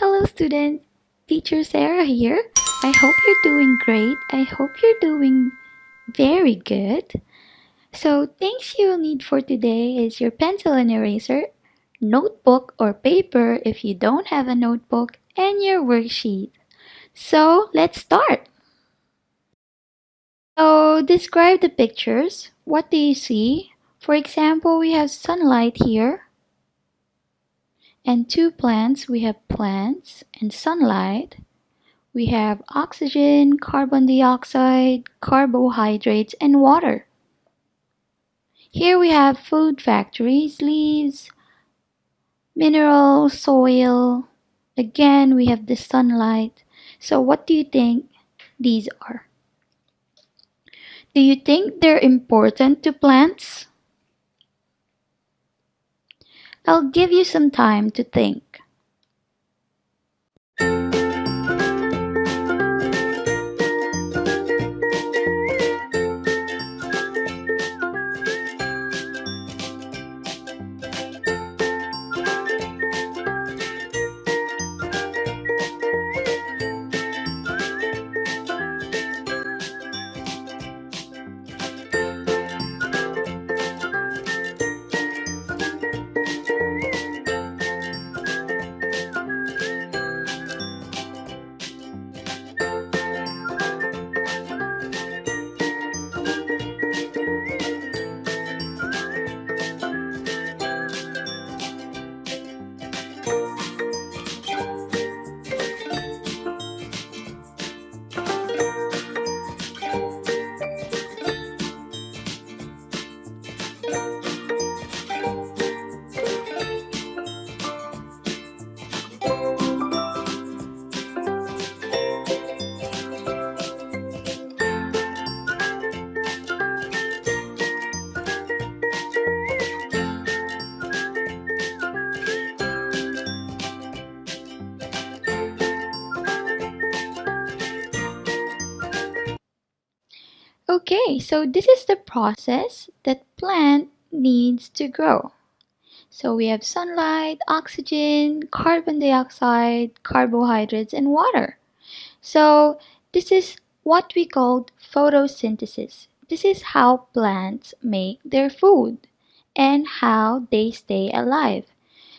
Hello students, Teacher Sarah here. I hope you're doing great. I hope you're doing very good. So things you'll need for today is your pencil and eraser, notebook or paper if you don't have a notebook, and your worksheet. So let's start. So describe the pictures. What do you see? For example, we have sunlight here and two plants. We have plants and sunlight. We have oxygen, carbon dioxide, carbohydrates, and water. Here we have food factories, leaves, minerals, soil. Again, we have the sunlight. So what do you think these are? Do you think they're important to plants? I'll give you some time to think. Okay, so this is the process that plant needs to grow. So we have sunlight, oxygen, carbon dioxide, carbohydrates, and water. So this is what we call photosynthesis. This is how plants make their food and how they stay alive.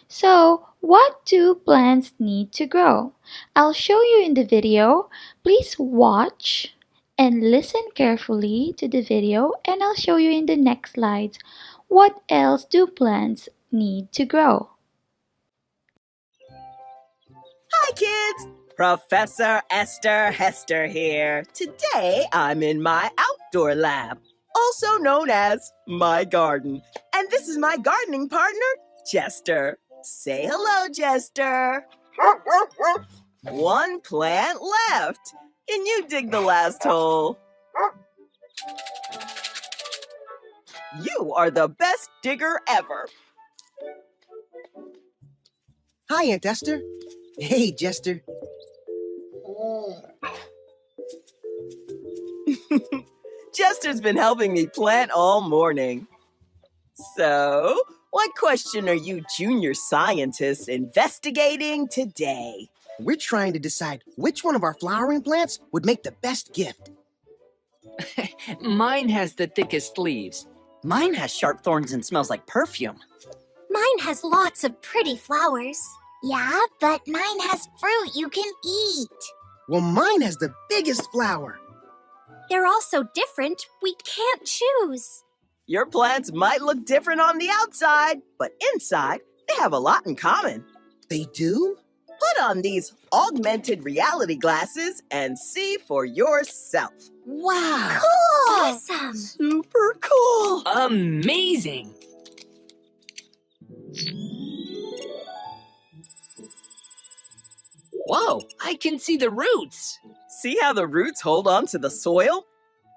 So what do plants need to grow? I'll show you in the video. Please watch and listen carefully to the video, and I'll show you in the next slides what else do plants need to grow. Hi kids! Professor Esther Hester here. Today I'm in my outdoor lab, also known as my garden. And this is my gardening partner, Jester. Say hello, Jester. One plant left. Can you dig the last hole? You are the best digger ever. Hi, Aunt Esther. Hey, Jester. Jester's been helping me plant all morning. So, what question are you junior scientists investigating today? We're trying to decide which one of our flowering plants would make the best gift. Mine has the thickest leaves. Mine has sharp thorns and smells like perfume. Mine has lots of pretty flowers. Yeah, but mine has fruit you can eat. Well, mine has the biggest flower. They're all so different, we can't choose. Your plants might look different on the outside, but inside, they have a lot in common. They do? Put on these augmented reality glasses and see for yourself. Wow! Cool! Awesome! Super cool! Amazing! Whoa, I can see the roots. See how the roots hold on to the soil?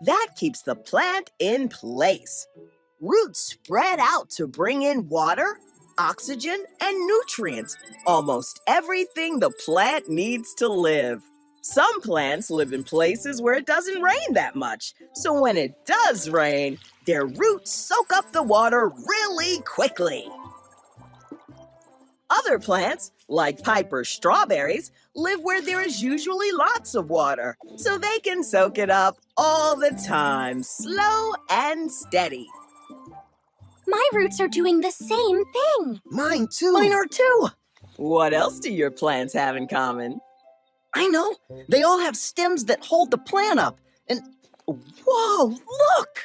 That keeps the plant in place. Roots spread out to bring in water, oxygen, and nutrients, almost everything the plant needs to live. Some plants live in places where it doesn't rain that much, so when it does rain, their roots soak up the water really quickly. Other plants Like Piper's strawberries, live where there is usually lots of water, so they can soak it up all the time, slow and steady. My roots are doing the same thing. Mine too. Mine are too. What else do your plants have in common? I know. They all have stems that hold the plant up. And whoa, look!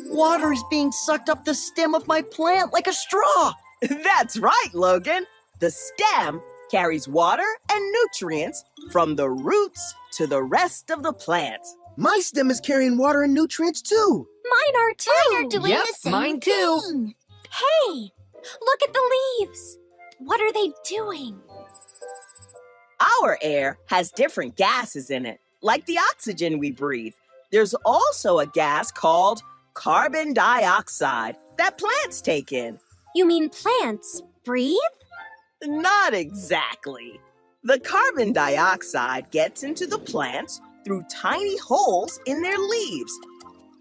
Water is being sucked up the stem of my plant like a straw. That's right, Logan. The stem carries water and nutrients from the roots to the rest of the plant. My stem is carrying water and nutrients too. Mine are too. Mine are doing Yep, the same mine too. thing. Hey, look at the leaves. What are they doing? Our air has different gases in it, like the oxygen we breathe. There's also a gas called carbon dioxide that plants take in. You mean plants breathe? Not exactly. The carbon dioxide gets into the plants through tiny holes in their leaves.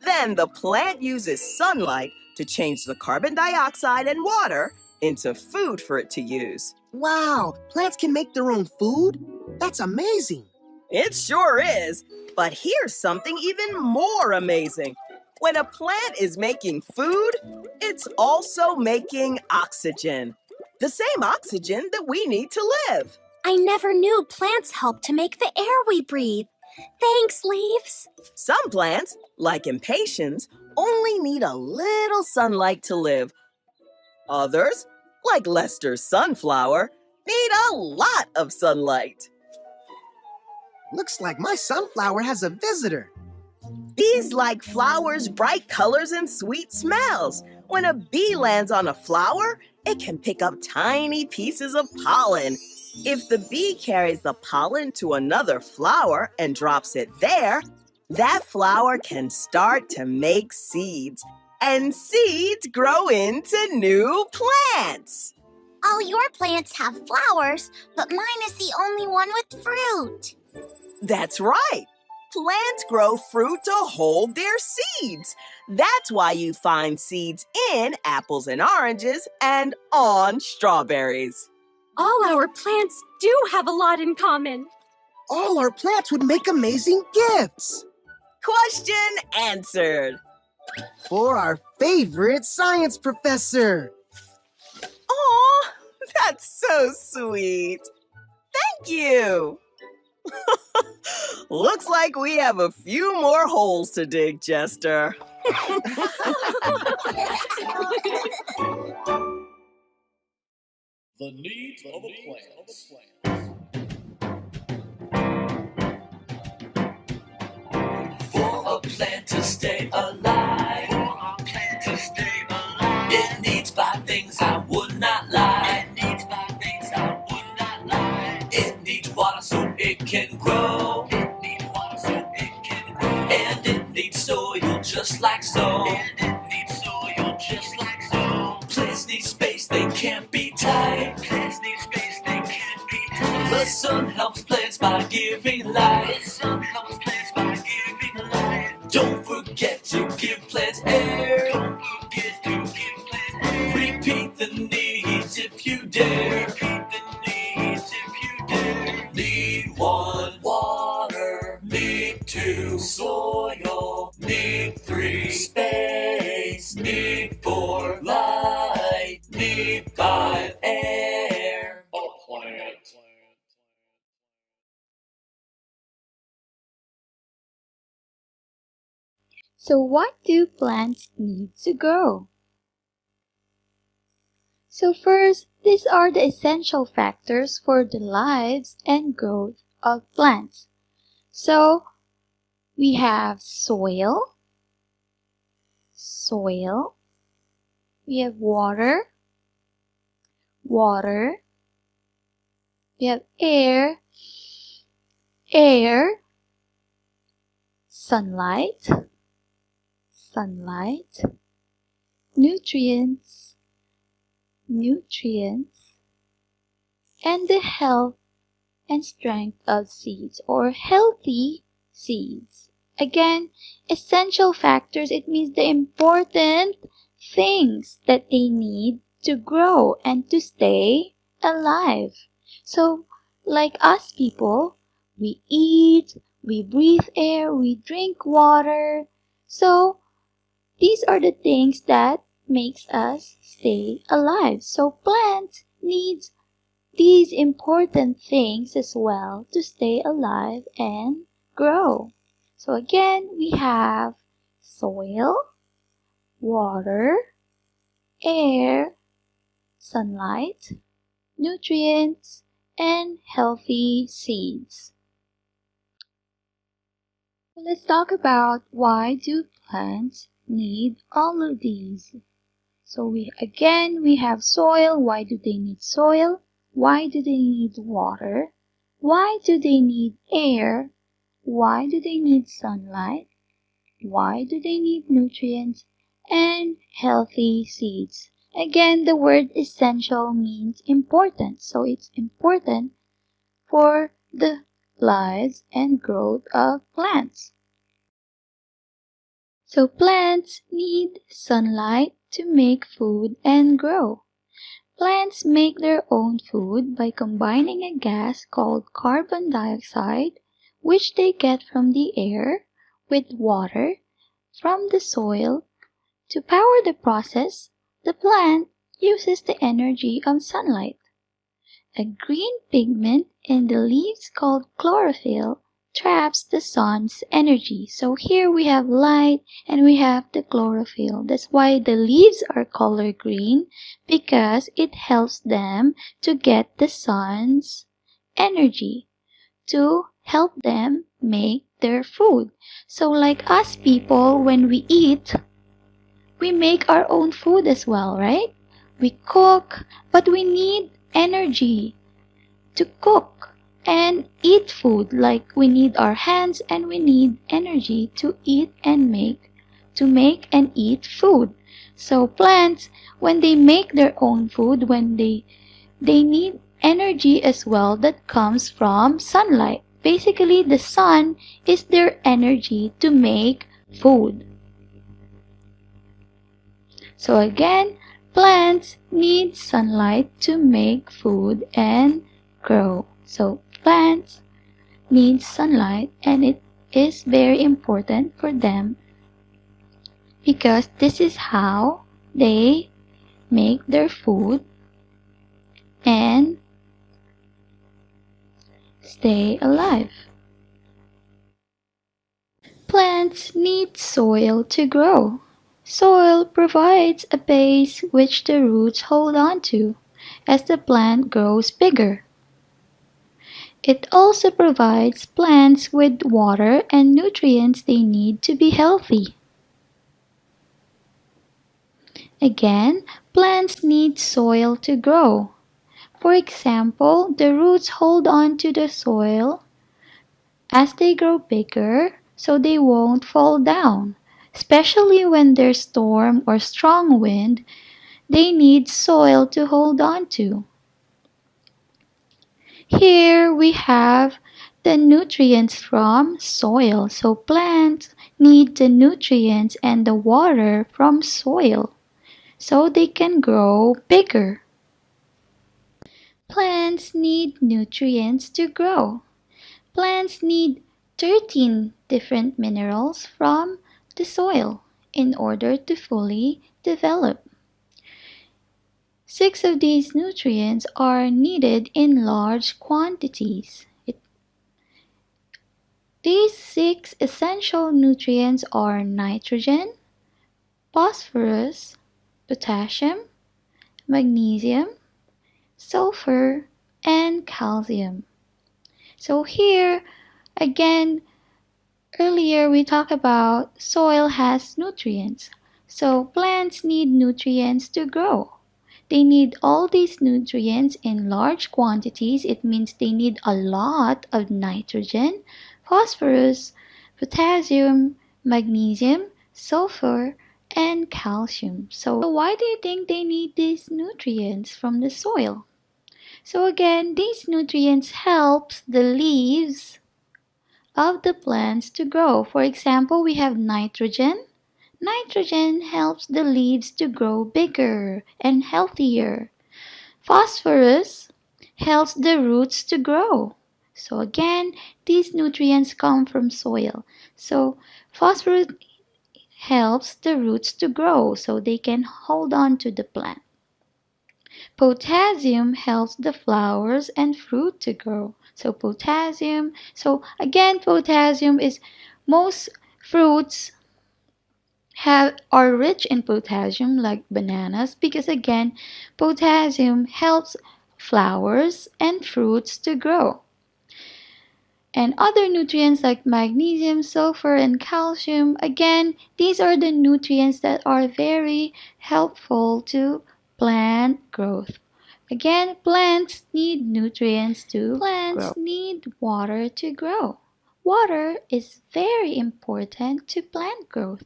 Then the plant uses sunlight to change the carbon dioxide and water into food for it to use. Wow, plants can make their own food? That's amazing. It sure is. But here's something even more amazing. When a plant is making food, it's also making oxygen. The same oxygen that we need to live. I never knew plants help to make the air we breathe. Thanks, leaves. Some plants, like impatiens, only need a little sunlight to live. Others, like Lester's sunflower, need a lot of sunlight. Looks like my sunflower has a visitor. Bees like flowers' bright colors and sweet smells. When a bee lands on a flower, it can pick up tiny pieces of pollen. If the bee carries the pollen to another flower and drops it there, that flower can start to make seeds. And seeds grow into new plants. All your plants have flowers, but mine is the only one with fruit. That's right. Plants grow fruit to hold their seeds. That's why you find seeds in apples and oranges and on strawberries. All our plants do have a lot in common. All our plants would make amazing gifts. Question answered. For our favorite science professor. Aw, that's so sweet. Thank you. Looks like we have a few more holes to dig, Jester. The needs of a plant. For a plant to stay alive, it needs 5 things I would not lie. It needs water so it can grow. And it needs soil just like so. Plants need space, they can't be tight. The sun helps plants by giving light. Don't forget to give plants air. Repeat the needs if you dare. Need 1, water. Need 2, soil. Need 3, space. Need 4, light. Need 5, air. A plant. So what do plants need to grow? So first, these are the essential factors for the lives and growth of plants. So we have soil, we have water, we have air, sunlight, nutrients, and the health and strength of seeds or healthy seeds. Again, essential factors, it means the important things that they need to grow and to stay alive. So, like us people, we eat, we breathe air, we drink water. So, these are the things that makes us stay alive. So, plants need these important things as well to stay alive and grow. So again, we have soil, water, air, sunlight, nutrients, and healthy seeds. Let's talk about why do plants need all of these. So we have soil. Why do they need soil? Why do they need water? Why do they need air? Why do they need sunlight? Why do they need nutrients? And healthy seeds. Again, the word essential means important. So it's important for the lives and growth of plants. So plants need sunlight to make food and grow. Plants make their own food by combining a gas called carbon dioxide, which they get from the air, with water from the soil. To power the process, the plant uses the energy of sunlight. A green pigment in the leaves called chlorophyll traps the sun's energy. So here we have light and we have the chlorophyll. That's why the leaves are color green, because it helps them to get the sun's energy to help them make their food. So like us people, when we eat, we make our own food as well, right? We cook, but we need energy to cook and eat food. Like we need our hands and we need energy to eat and make and eat food. So plants, when they make their own food, when they need energy as well that comes from sunlight. Basically, the sun is their energy to make food. So again, plants need sunlight to make food and grow. So plants need sunlight, and it is very important for them because this is how they make their food and stay alive. Plants need soil to grow. Soil provides a base which the roots hold on to as the plant grows bigger. It also provides plants with water and nutrients they need to be healthy. Again, plants need soil to grow. For example, the roots hold on to the soil as they grow bigger so they won't fall down. Especially when there's storm or strong wind, they need soil to hold on to. Here we have the nutrients from soil. So plants need the nutrients and the water from soil so they can grow bigger. Plants need nutrients to grow. Plants need 13 different minerals from the soil in order to fully develop. 6 of these nutrients are needed in large quantities. These 6 essential nutrients are nitrogen, phosphorus, potassium, magnesium, sulfur, and calcium. So here, again, earlier we talked about soil has nutrients. So plants need nutrients to grow. They need all these nutrients in large quantities. It means they need a lot of nitrogen, phosphorus, potassium, magnesium, sulfur, and calcium. So why do you think they need these nutrients from the soil? So again, these nutrients helps the leaves of the plants to grow. For example, we have nitrogen. Nitrogen helps the leaves to grow bigger and healthier. Phosphorus helps the roots to grow. So again, these nutrients come from soil. So phosphorus helps the roots to grow so they can hold on to the plant. Potassium helps the flowers and fruit to grow. So again, potassium is most fruits are rich in potassium like bananas because again, potassium helps flowers and fruits to grow. And other nutrients like magnesium, sulfur, and calcium, again, these are the nutrients that are very helpful to plant growth. Again, plants need nutrients to Plants need water to grow. Water is very important to plant growth.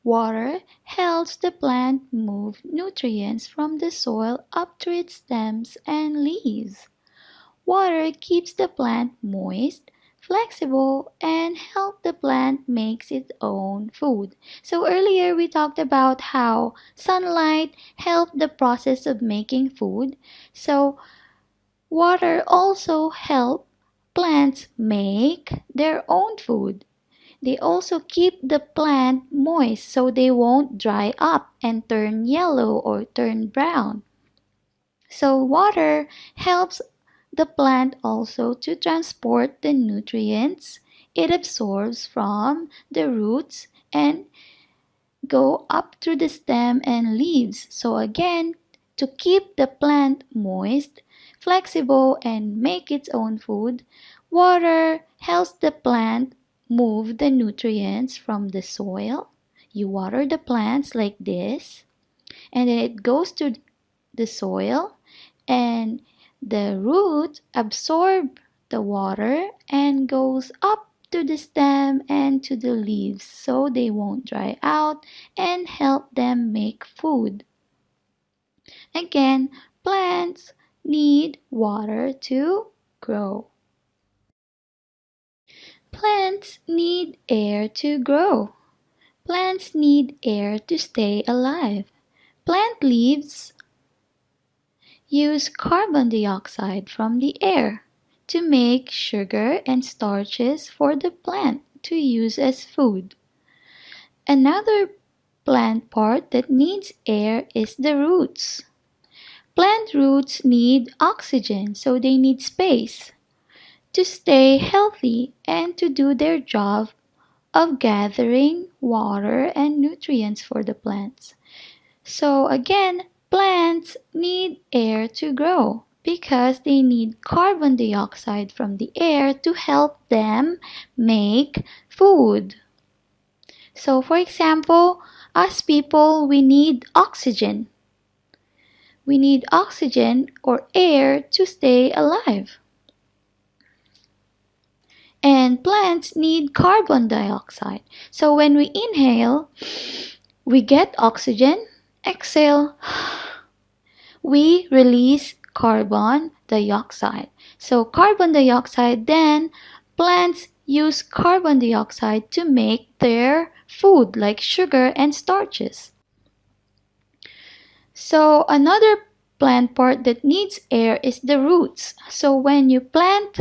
Water helps the plant move nutrients from the soil up to its stems and leaves. Water keeps the plant moist, flexible, and help the plant makes its own food. So earlier we talked about how sunlight helped the process of making food. So water also help plants make their own food. They also keep the plant moist so they won't dry up and turn yellow or turn brown. So water helps the plant also to transport the nutrients it absorbs from the roots and go up through the stem and leaves. So again, to keep the plant moist, flexible, and make its own food, water helps the plant move the nutrients from the soil. You water the plants like this, and then it goes to the soil, and the root absorb the water and goes up to the stem and to the leaves so they won't dry out and help them make food. Again, plants need water to grow. Plants need air to grow. Plants need air to stay alive. Plant leaves use carbon dioxide from the air to make sugar and starches for the plant to use as food. Another plant part that needs air is the roots. Plant roots need oxygen, so they need space to stay healthy and to do their job of gathering water and nutrients for the plants. So again, plants need air to grow because they need carbon dioxide from the air to help them make food. So for example, us people, we need oxygen. We need oxygen or air to stay alive. And plants need carbon dioxide. So when we inhale, we get oxygen. Exhale, we release carbon dioxide. So carbon dioxide, then plants use carbon dioxide to make their food like sugar and starches. So another plant part that needs air is the roots. So when you plant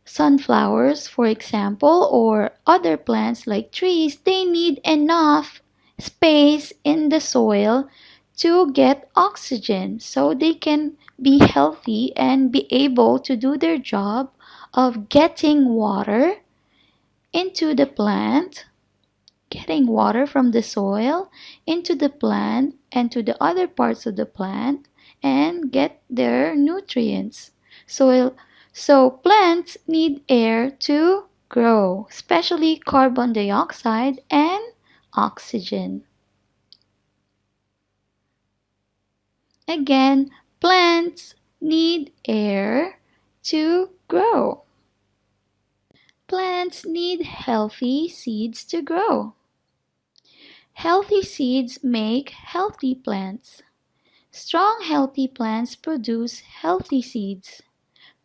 sunflowers, for example, or other plants like trees, they need enough space in the soil to get oxygen so they can be healthy and be able to do their job of getting water into the plant, getting water from the soil into the plant and to the other parts of the plant and get their nutrients. So plants need air to grow, especially carbon dioxide and oxygen. Again, plants need air to grow. Plants need healthy seeds to grow. Healthy seeds make healthy plants. Strong, healthy plants produce healthy seeds.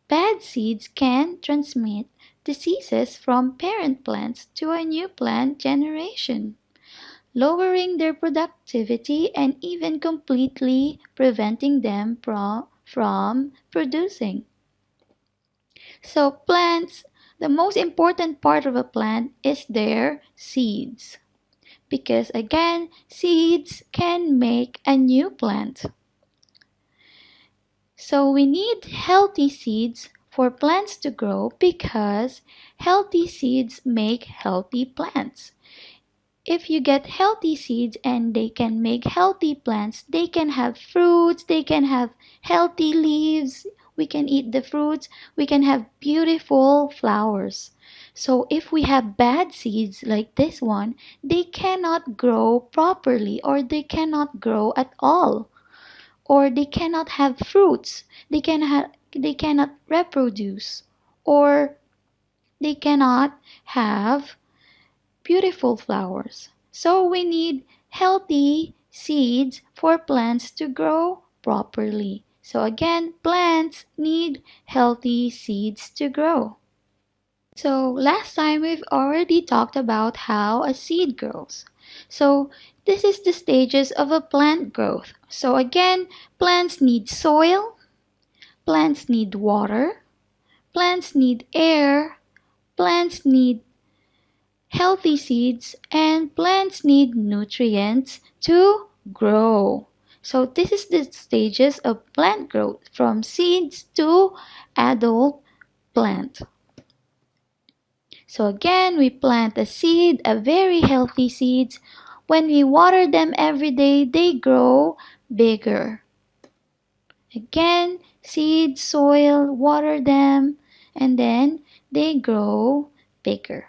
Bad seeds can transmit diseases from parent plants to a new plant generation, lowering their productivity and even completely preventing them from producing. So plants, the most important part of a plant is their seeds. Because again, seeds can make a new plant. So we need healthy seeds for plants to grow because healthy seeds make healthy plants. If you get healthy seeds and they can make healthy plants, they can have fruits, they can have healthy leaves, we can eat the fruits, we can have beautiful flowers. So if we have bad seeds like this one, they cannot grow properly or they cannot grow at all. Or they cannot have fruits, they cannot reproduce, or they cannot have beautiful flowers. So we need healthy seeds for plants to grow properly. So again, plants need healthy seeds to grow. So last time we've already talked about how a seed grows. So this is the stages of a plant growth. So again, plants need soil, plants need water, plants need air, plants need healthy seeds, and plants need nutrients to grow. So this is the stages of plant growth from seeds to adult plant. So again, we plant a seed, a very healthy seeds. When we water them every day, they grow bigger. Again, seed, soil, water them, and then they grow bigger.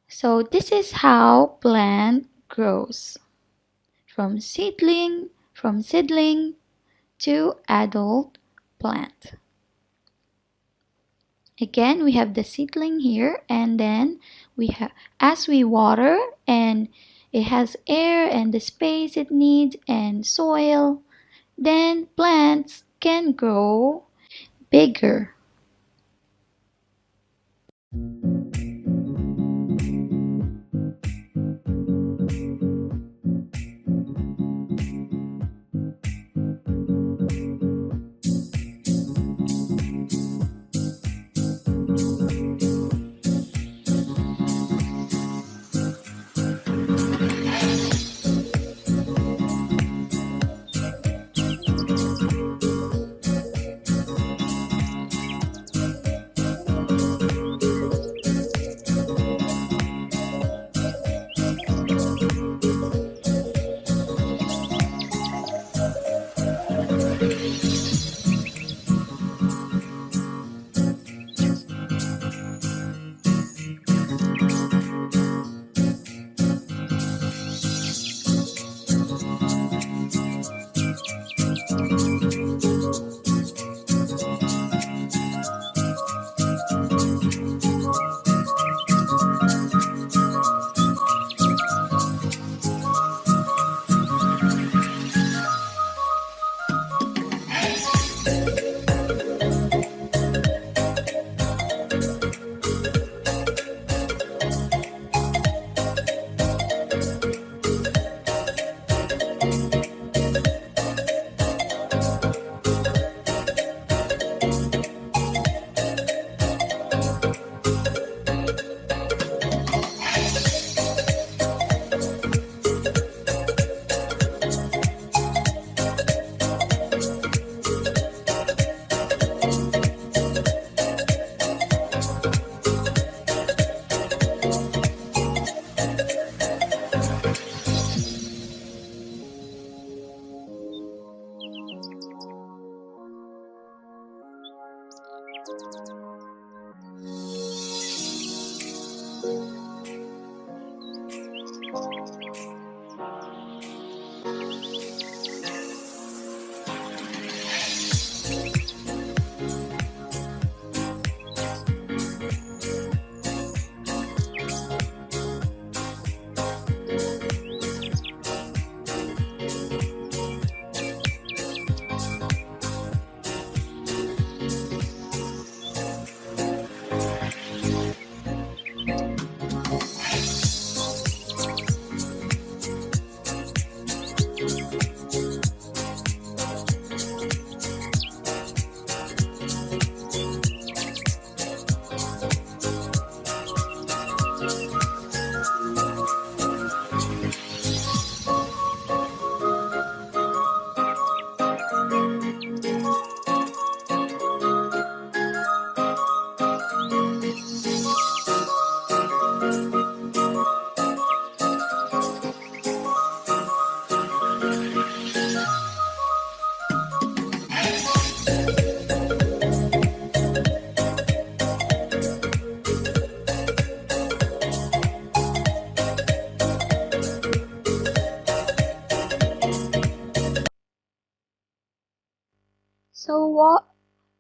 So this is how plant grows. From seedling to adult plant. Again, we have the seedling here, and then we have, as we water and it has air and the space it needs and soil, then plants can grow bigger.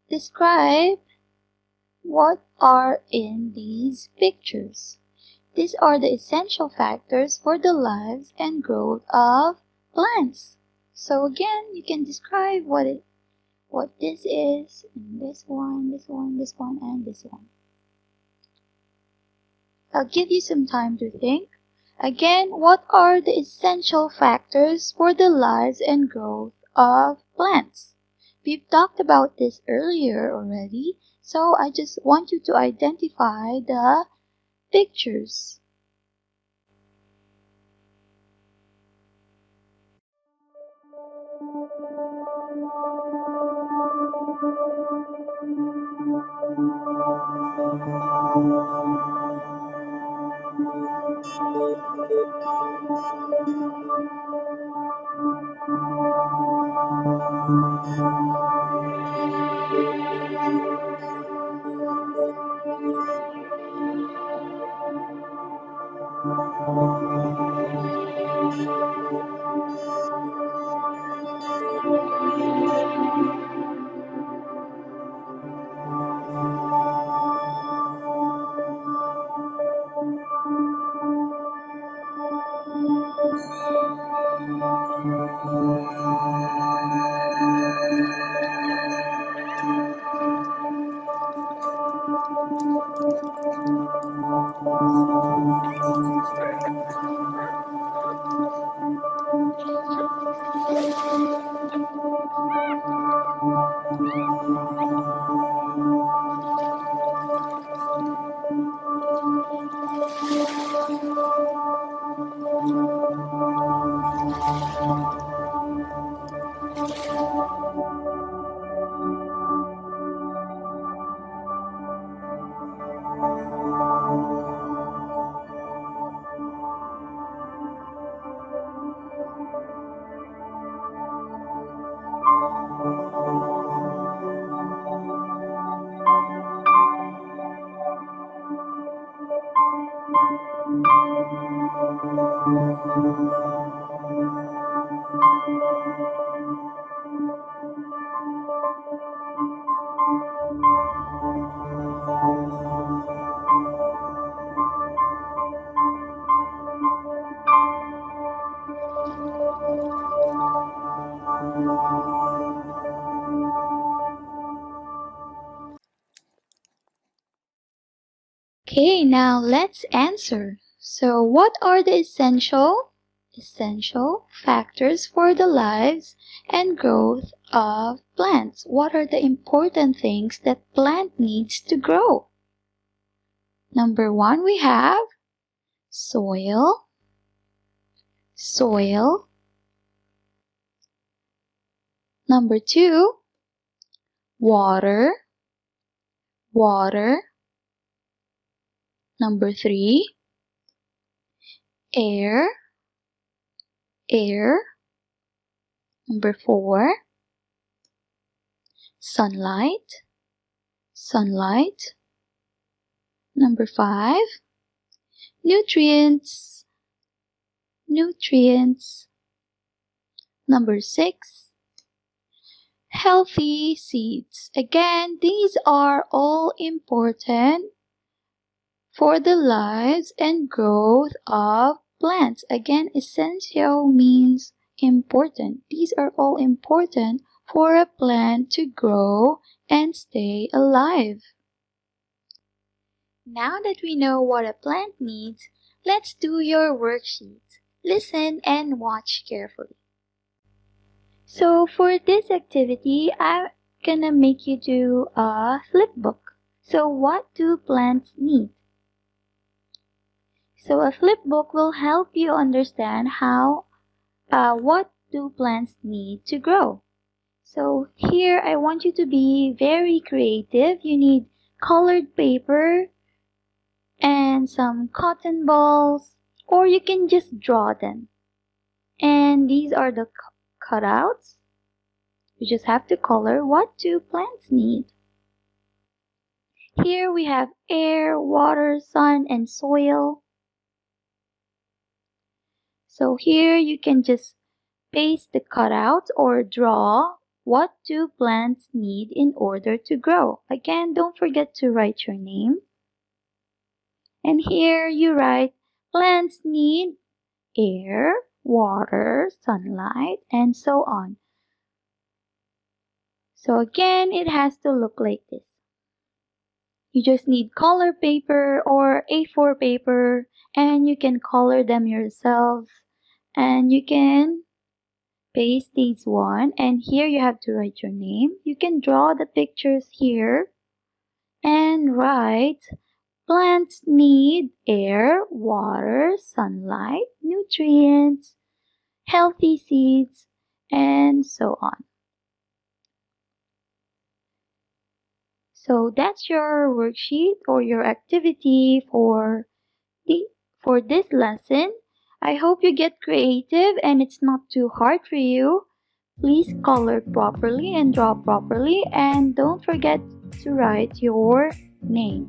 describe what are in these pictures. These are the essential factors for the lives and growth of plants. So again, you can describe what this is, and this one, and this one. I'll give you some time to think. Again, what are the essential factors for the lives and growth of plants? We've talked about this earlier already, so I just want you to identify the pictures. Okay, now let's answer. So what are the essential factors for the lives and growth of plants? What are the important things that plant needs to grow? Number 1, we have soil. Number 2, water. Number 3, air. Number 4, sunlight. Number 5, nutrients. Number 6, healthy seeds. Again, these are all important for the lives and growth of plants. Again, essential means important. These are all important for a plant to grow and stay alive. Now that we know what a plant needs, let's do your worksheets. Listen and watch carefully. So for this activity, I'm gonna make you do a flip book. So what do plants need? So a flip book will help you understand what do plants need to grow. So here I want you to be very creative. You need colored paper and some cotton balls, or you can just draw them. And these are the cutouts. You just have to color what do plants need. Here we have air, water, sun, and soil. So here you can just paste the cutouts or draw What do plants need in order to grow? Again, don't forget to write your name. And here you write, plants need air, water, sunlight, and so on. So again, it has to look like this. You just need color paper or A4 paper, and you can color them yourself. And you can paste these one, and here you have to write your name. You can draw the pictures here and write, plants need air, water, sunlight, nutrients, healthy seeds, and so on. So that's your worksheet or your activity for this lesson. I hope you get creative and it's not too hard for you. Please color properly and draw properly, and don't forget to write your name.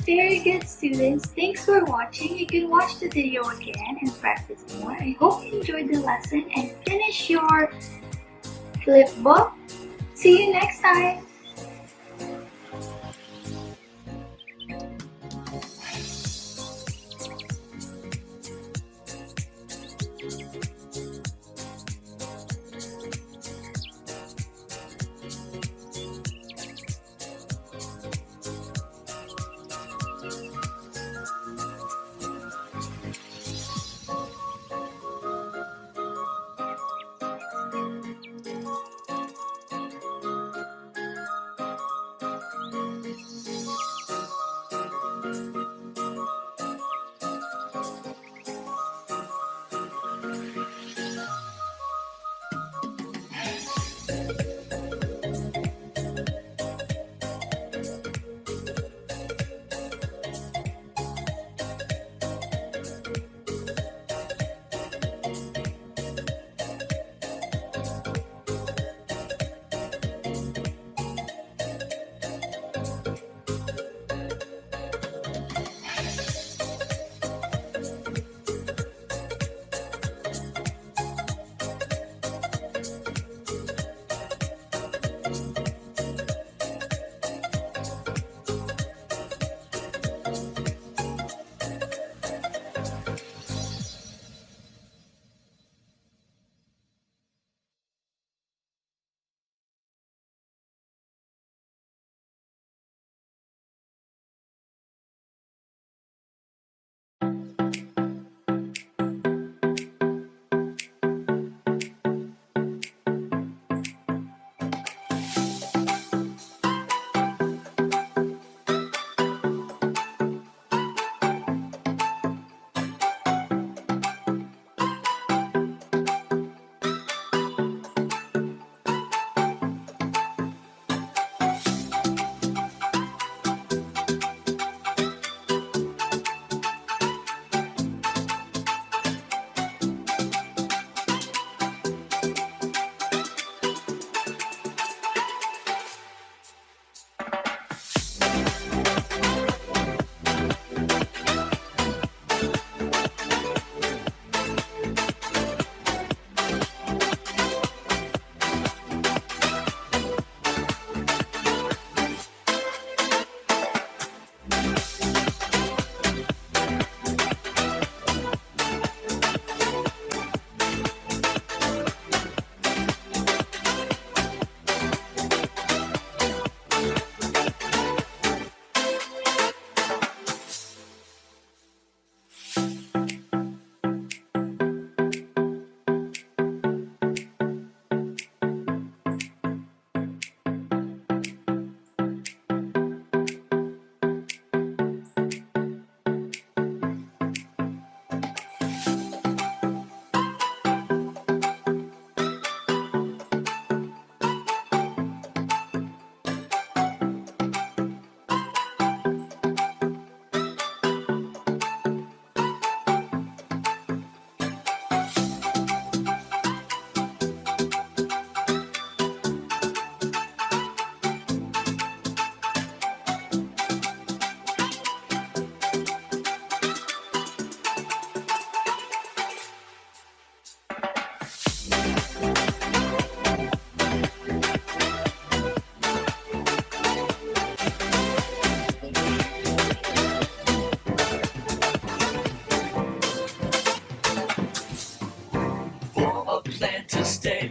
Very good, students. Thanks for watching. You can watch the video again and practice more. I hope you enjoyed the lesson and finish your flip book. See you next time.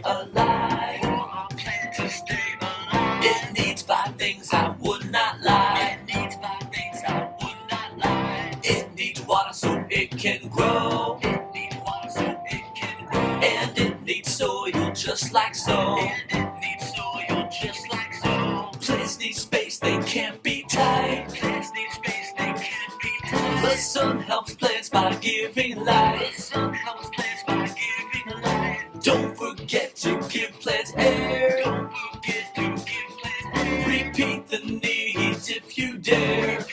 alive. For a plant to stay alive, it needs 5 things I would not lie. It needs 5 things I would not lie. It needs water so it can grow. It needs water so it can grow. And it needs soil just like so. And it needs soil just like so. Plants need space, they can't be tied. Plants need space, they can't be tied. The sun helps plants by giving light. The sun helps plants by giving light. Don't forget to give plants air. Don't forget to give plants air. Repeat the needs if you dare.